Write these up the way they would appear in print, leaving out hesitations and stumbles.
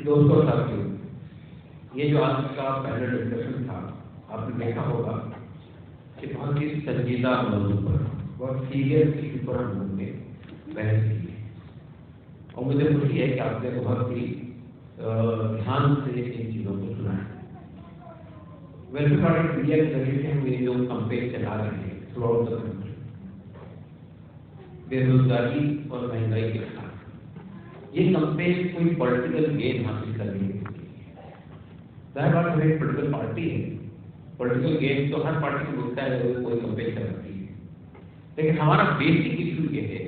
دوستوں ساتھیوں، یہ جو آج کا پینل ڈسکشن تھا، آپ نے دیکھا ہوگا کہ بہت ہی سنجیدہ موضوع پر، بہت سیریس ایشو پر ہم لوگوں نے بحث کی ہے، اور مجھے خوشی ہے کہ آپ نے بہت ہی دھیان سے ان چیزوں کو سنا ہے۔ ویلفیئر پارٹی آف انڈیا کے ذریعے سے ہم یہ جو کمپین چلا رہے ہیں تھرو آؤٹ دا کنٹری، بے روزگاری اور مہنگائی کے خلاف، یہ کمپین کوئی پولیٹیکل گین حاصل کرنے کے لیے، ظاہر بات ہے پولیٹیکل پارٹی ہے، پولیٹیکل گین تو ہر پارٹی کو ملتا ہے جب کوئی کمپین چلاتی ہے، لیکن ہمارا بیسک ایشو یہ ہے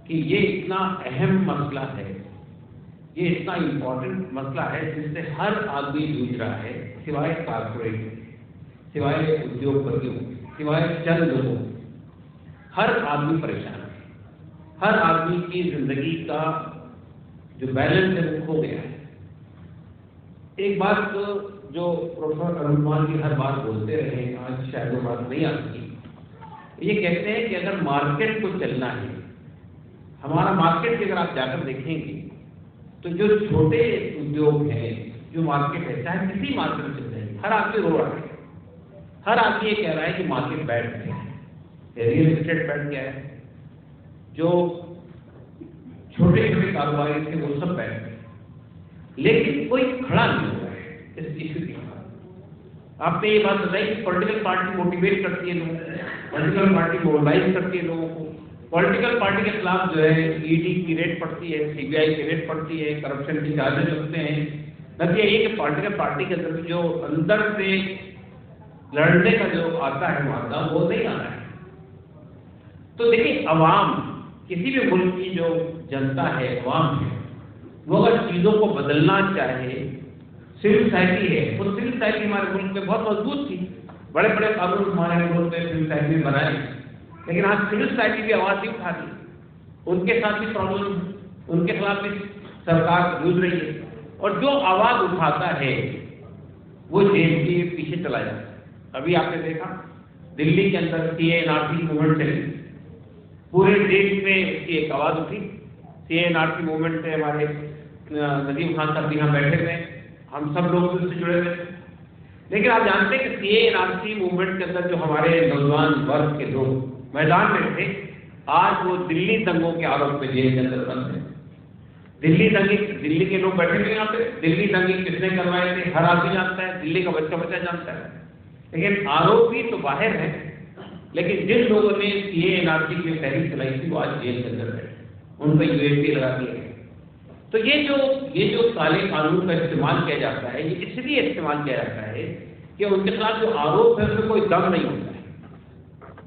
کہ یہ اتنا اہم مسئلہ ہے، یہ اتنا امپورٹنٹ مسئلہ ہے جس سے ہر آدمی جوجھ رہا ہے، سوائے کارپوریٹ، سوائے ادیوگ پتیوں، سوائے چند لوگوں، ہر آدمی پریشان ہے، ہر آدمی کی زندگی کا جو بیلنس ہے وہ کھو گیا ہے۔ ایک بات جو پروفیسر ارون کمار جی ہر بات بولتے رہے، آج شاید وہ بات نہیں آتی، یہ کہتے ہیں کہ اگر مارکیٹ کو چلنا ہے، ہمارا مارکیٹ کی اگر آپ جا کر دیکھیں گے تو جو چھوٹے ادیوگ ہیں، جو مارکیٹ ہے، چاہے کسی مارکیٹ میں چل رہے ہیں، ہر آدمی رو رہا ہے، ہر آدمی یہ کہہ رہا ہے کہ مارکیٹ بیٹھ گیا ہے، ریئل اسٹیٹ بیٹھ گیا ہے، جو چھوٹے چھوٹے کاروباری تھے وہ سب بیٹھ گئے، لیکن کوئی کھڑا نہیں ہو رہا ہے اس ایشو کے خلاف۔ آپ نے یہ بات بتائی کہ پولیٹیکل پارٹی موٹیویٹ کرتی ہے لوگوں کو، پولیٹیکل پارٹی موبلائز کرتی ہے لوگوں کو، پولیٹیکل پارٹی کے خلاف جو ہے ای ڈی کی ریٹ پڑتی ہے، سی بی آئی کی ریٹ پڑتی ہے، کرپشن کی چارجز لگتے ہیں۔ نتیجہ یہ کہ پولیٹیکل پارٹی کے اندر جو اندر سے لڑنے کا جو آتا ہے معاملہ وہ نہیں آ رہا ہے۔ تو دیکھیں، عوام، کسی بھی ملک کی جو جنتا ہے، عوام ہے، وہ اگر چیزوں کو بدلنا چاہے، سول سوسائٹی ہے، وہ سول سوسائٹی ہمارے ملک میں بہت مضبوط تھی، بڑے بڑے قانون ہمارے ملک میں سول سوسائٹی میں بنائے، لیکن آج سول سوسائٹی بھی آواز نہیں اٹھاتی، ان کے ساتھ بھی پرابلم، ان کے خلاف بھی سرکار جوجھ رہی ہے، اور جو آواز اٹھاتا ہے وہ جیل کے پیچھے چلا جاتا ہے۔ ابھی آپ نے دیکھا دلی کے اندر سی اے این آر سی موومنٹ چلی، پورے دیش میں اس کی ایک آواز اٹھی، سی اے این آر سی موومنٹ سے ہمارے ندیم خان صاحب یہاں بیٹھے ہوئے، ہم سب لوگ اس سے جڑے ہوئے، لیکن آپ جانتے ہیں کہ سی اے این آر سی موومنٹ کے اندر جو ہمارے نوجوان ورگ کے لوگ میدان میں تھے، آج وہ دلی دنگوں کے آروپ میں جیل کے اندر بند ہیں۔ دلی کے لوگ بیٹھے ہوئے یہاں پہ، دلی دنگے کس نے کروائے تھے ہر آدمی جانتا ہے، دلی کا بچہ جانتا ہے، لیکن آروپی تو باہر ہیں، لیکن جن لوگوں نے سی اے این آر سی کی تحریک چلائی تھی وہ آج جیل کے اندر بیٹھے، ان پہ یو اے پی لگا دیا گیا۔ تو یہ جو کالے قانون کا استعمال کیا جاتا ہے، یہ اس لیے استعمال کیا جاتا ہے کہ ان کے خلاف جو آروپ ہے اس میں کوئی دم نہیں ہوتا ہے،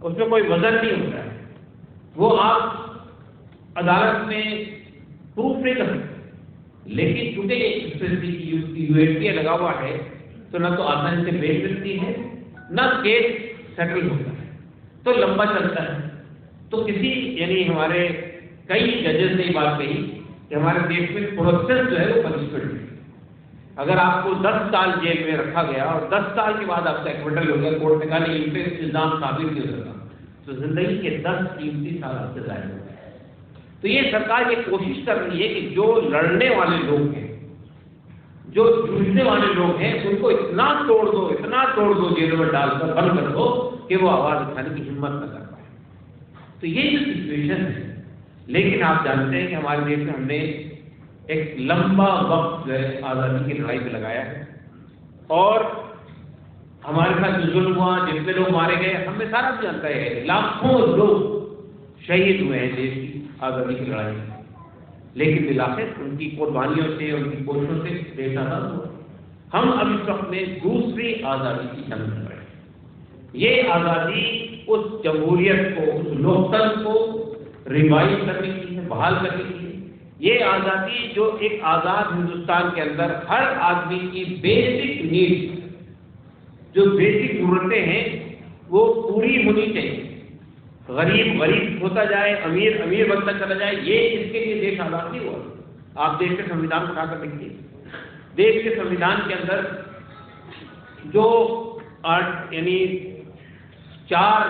اس میں کوئی وزن نہیں ہوتا ہے، وہ آپ عدالت میں پروف نہیں کر سکتے، لیکن چونکہ یو اے پی لگا ہوا ہے تو نہ تو آسانی سے بیل ملتی ہے، نہ کیس سیٹل ہوتا ہے، تو لمبا چلتا ہے۔ تو یعنی ہمارے کئی ججز نے یہ بات کہی کہ ہمارے دیش میں پروسیس جو ہے وہ پنشمنٹ ہے، اگر آپ کو 10 سال جیل میں رکھا گیا اور 10 سال کے بعد آپ کا ایکویٹل ہو گیا، کورٹ نے کہا نہیں ان پہ الزام ثابت نہیں ہو سکا، تو زندگی کے 10 قیمتی سال آپ سے ضائع ہو گئے۔ تو یہ سرکار یہ کوشش کر رہی ہے کہ جو لڑنے والے لوگ ہیں، جو جوجھنے والے لوگ ہیں، ان کو اتنا توڑ دو جیلوں میں ڈال کر بند کر دو کہ وہ آواز اٹھانے کی ہمت نہ کر پائے۔ تو یہ جو سچویشن ہے، لیکن آپ جانتے ہیں کہ ہمارے دیش میں ہم نے ایک لمبا وقت جو ہے آزادی کی لڑائی پہ لگایا ہے، اور ہمارے ساتھ جو ظلم ہوا، جتنے لوگ مارے گئے، ہمیں سارا بھی جانتا ہے، لاکھوں لوگ شہید ہوئے ہیں دیش کی آزادی کی لڑائی میں، لیکن بالآخر ان کی قربانیوں سے، ان کی کوششوں سے دیش آزاد ہوا۔ ہم اب اس وقت میں دوسری آزادی کی جنگ کر رہے ہیں۔ یہ آزادی اس جمہوریت کو، اس لوکتنتر کو ریوائو کرنے کی ہے، بحال کرنے کی ہے۔ یہ آزادی جو ایک آزاد ہندوستان کے اندر ہر آدمی کی بیسک نیڈ، جو بیسک ضرورتیں ہیں وہ پوری ہونی چاہیے، غریب غریب ہوتا جائے، امیر امیر بنتا چلا جائے، یہ اس کے لیے دیش آزاد نہیں ہوا۔ آپ دیش کے سنویدھان اٹھا کر دیکھیے، دیش کے سنویدھان کے اندر جو یعنی 4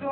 So